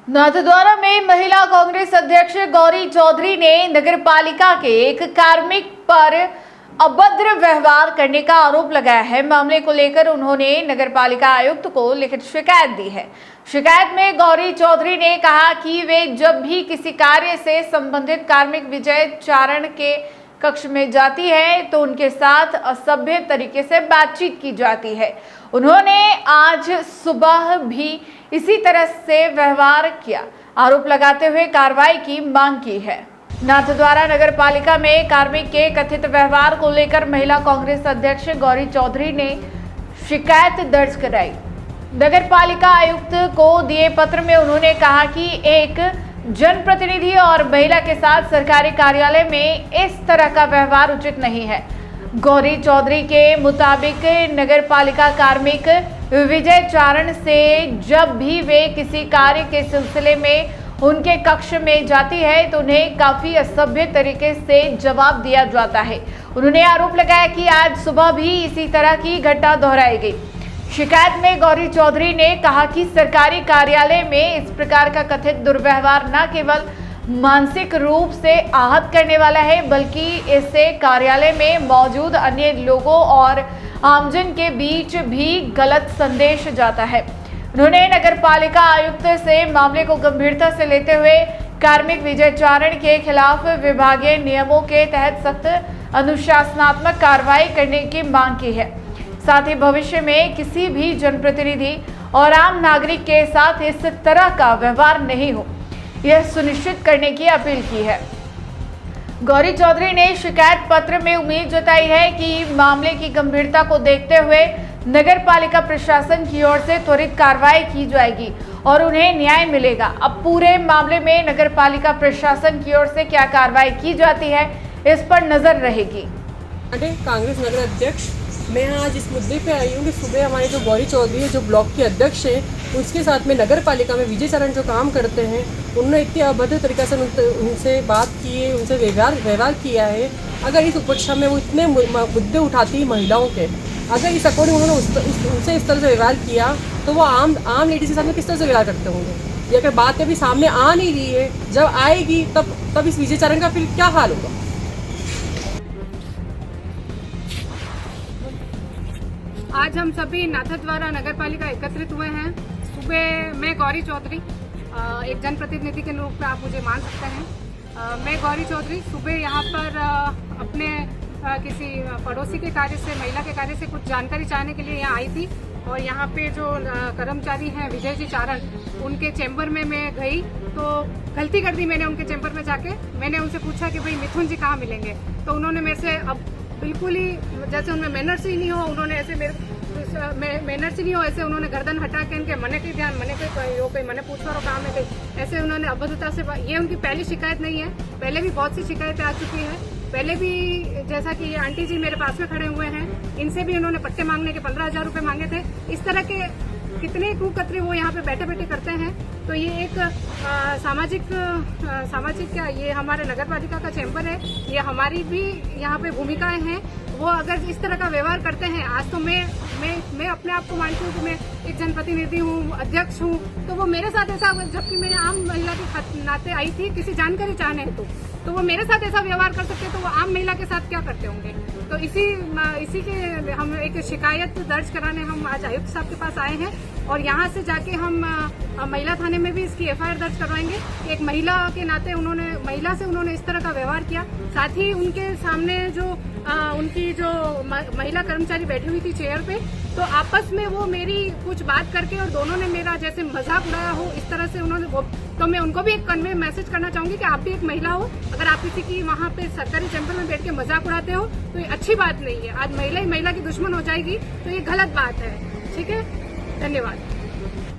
नाथद्वारा में महिला कांग्रेस अध्यक्ष गौरी चौधरी ने नगरपालिका के एक कार्मिक पर अभद्र व्यवहार करने का आरोप लगाया है। मामले को लेकर उन्होंने नगरपालिका आयुक्त को लिखित शिकायत दी है। शिकायत में गौरी चौधरी ने कहा कि वे जब भी किसी कार्य से संबंधित कार्मिक विजय चारण के कक्ष में जाती है तो उनके साथ असभ्य तरीके से बातचीत की जाती है। उन्होंने आज सुबह भी इसी तरह से व्यवहार किया, आरोप लगाते हुए कार्रवाई की मांग की है। नाथद्वारा नगर पालिका में कार्मिक के कथित व्यवहार को लेकर महिला कांग्रेस अध्यक्ष गौरी चौधरी ने शिकायत दर्ज कराई। नगर पालिका आयुक्त को दिए पत्र में उन्होंने कहा कि एक जनप्रतिनिधि और महिला के साथ सरकारी कार्यालय में इस तरह का व्यवहार उचित नहीं है। गौरी चौधरी के मुताबिक नगर पालिका कार्मिक विजय चारण से जब भी वे किसी कार्य के सिलसिले में उनके कक्ष में जाती है तो उन्हें काफी असभ्य तरीके से जवाब दिया जाता है। उन्होंने आरोप लगाया कि आज सुबह भी इसी तरह की घटना दोहराई गई। शिकायत में गौरी चौधरी ने कहा कि सरकारी कार्यालय में इस प्रकार का कथित दुर्व्यवहार न केवल मानसिक रूप से आहत करने वाला है बल्कि इससे कार्यालय में मौजूद अन्य लोगों और आमजन के बीच भी गलत संदेश जाता है। उन्होंने नगरपालिका आयुक्त से मामले को गंभीरता से लेते हुए कार्मिक विजय चारण के खिलाफ विभागीय नियमों के तहत सख्त अनुशासनात्मक कार्रवाई करने की मांग की है। साथ ही भविष्य में किसी भी जनप्रतिनिधि और आम नागरिक के साथ इस तरह का व्यवहार नहीं हो, यह सुनिश्चित करने की अपील की है। गौरी चौधरी ने शिकायत पत्र में उम्मीद जताई है कि मामले की गंभीरता को देखते हुए नगर पालिका प्रशासन की ओर से त्वरित कार्रवाई की जाएगी और उन्हें न्याय मिलेगा। अब पूरे मामले में नगर पालिका प्रशासन की ओर से क्या कार्रवाई की जाती है, इस पर नजर रहेगी। कांग्रेस नगर अध्यक्ष, मैं आज इस मुद्दे पे आई हूँ कि सुबह हमारे जो गौरी चौधरी है, जो ब्लॉक के अध्यक्ष हैं, उसके साथ में नगर पालिका में विजय चारण जो काम करते हैं, उन्होंने इतने अभद्र तरीके से उनसे बात की है, उनसे व्यवहार किया है। अगर इस उपक्षा में वो इतने मुद्दे उठाती महिलाओं के, अगर इस अकॉर्डिंग उन्होंने उनसे इस तरह से व्यवहार किया तो वो आम लेडीज के साथ में किस तरह से व्यवहार करते होंगे। ये अगर बात अभी सामने आ नहीं रही है, जब आएगी तब इस विजय चारण का फिर क्या हाल होगा। आज हम सभी नाथद्वारा नगर पालिका एकत्रित हुए हैं। सुबह मैं गौरी चौधरी, एक जनप्रतिनिधि के रूप में आप मुझे मान सकते हैं। मैं गौरी चौधरी सुबह यहाँ पर अपने किसी पड़ोसी के कार्य से, महिला के कार्य से कुछ जानकारी चाहने के लिए यहाँ आई थी और यहाँ पे जो कर्मचारी हैं विजय जी चारण, उनके चैम्बर में मैं गई तो गलती कर दी मैंने। उनके चैम्बर में जाके मैंने उनसे पूछा कि भाई मिथुन जी कहाँ मिलेंगे, तो उन्होंने मेरे से अब बिल्कुल ही जैसे उनमें मैनर्स ही नहीं हो, उन्होंने ऐसे मैनर्स ही नहीं हो, ऐसे उन्होंने गर्दन हटा के इनके मने के ध्यान मने कोई मने पूछवा रो काम है कहीं, ऐसे उन्होंने अभद्रता से। ये उनकी पहली शिकायत नहीं है, पहले भी बहुत सी शिकायतें आ चुकी हैं। पहले भी जैसा कि ये आंटी जी मेरे पास में खड़े हुए हैं, इनसे भी उन्होंने पट्टे मांगने के 15,000 रुपये मांगे थे। इस तरह के कितने कुकतरे वो यहाँ पे बैठे बैठे करते हैं। तो ये एक सामाजिक क्या, ये हमारे नगर पालिका का चैम्बर है, ये हमारी भी यहाँ पे भूमिकाएं हैं। वो अगर इस तरह का व्यवहार करते हैं, आज तो मैं अपने आप को मानती हूँ कि मैं एक जनप्रतिनिधि हूँ, अध्यक्ष हूँ, तो वो मेरे साथ ऐसा, जबकि मैं आम महिला के नाते आई थी किसी जानकारी चाहने हेतु, तो वो मेरे साथ ऐसा व्यवहार कर सकते तो वो आम महिला के साथ क्या करते होंगे। तो इसी के हम एक शिकायत दर्ज कराने हम आज आयुक्त साहब के पास आए हैं और यहाँ से जाके हम महिला थाने में भी इसकी एफआईआर दर्ज करवाएंगे कि एक महिला के नाते महिला से उन्होंने इस तरह का व्यवहार किया। साथ ही उनके सामने उनकी जो महिला कर्मचारी बैठी हुई थी चेयर पे, तो आपस में वो मेरी कुछ बात करके और दोनों ने मेरा जैसे मजाक उड़ाया हो, इस तरह से उन्होंने तो मैं उनको भी एक कन्वे मैसेज करना चाहूंगी कि आप भी एक महिला हो, अगर आप किसी की वहाँ पे सरकारी चैम्बर में बैठ के मजाक उड़ाते हो तो ये अच्छी बात नहीं है। आज महिला ही महिला की दुश्मन हो जाएगी तो ये गलत बात है। ठीक है, धन्यवाद।